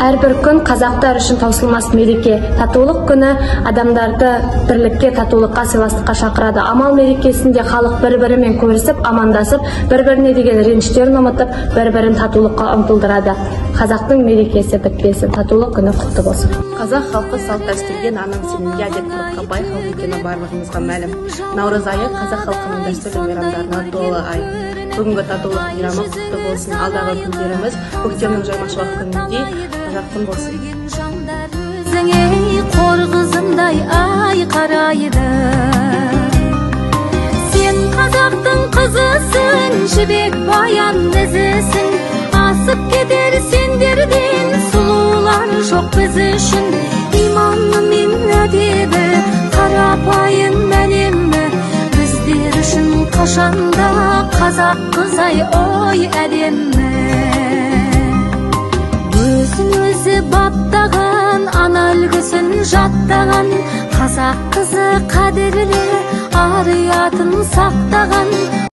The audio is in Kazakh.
Әрбір күн қазақтар үшін таусылмас мереке. Татулық күні адамдарды бірлікке, татулыққа, сыйластыққа шақырады. Амал мерекесінде халық бір-бірімен көрісіп, амандасып, бір-біріне деген реніштерін ұмытып, бір-бірін татулыққа ұмтылдырады. Қазақтың мерекесі бітпесін. Татулық күні құтты болсын. Қазақ халқы салт-дәстүрге, наным-сенімге, әдет-ғұрыпқа бай халық екені барлығымызға мәлім. Наурыз айы қазақ халқының дәстүрлі мейрамдарына толы ай. Бүгінгі татулық мейрамы құтты болсын. Алдағы күндеріміз көктемнің жаймашуақ күніндей жарқын болсын. Қор қызындай ай қарайды. Сен қазақтың қызысың, жібек баян ізісің. Асып кетер сендерден сұлулар жоқ біз үшін. Иманы мен әдебі, қарапайым әлемі біздер үшін қашанда қазақ қызай ой әдемі. Өзін-өзі баптаған, ана үлгісін жаттаған, қазақ қызы қадірлі ар ұятын сақтаған.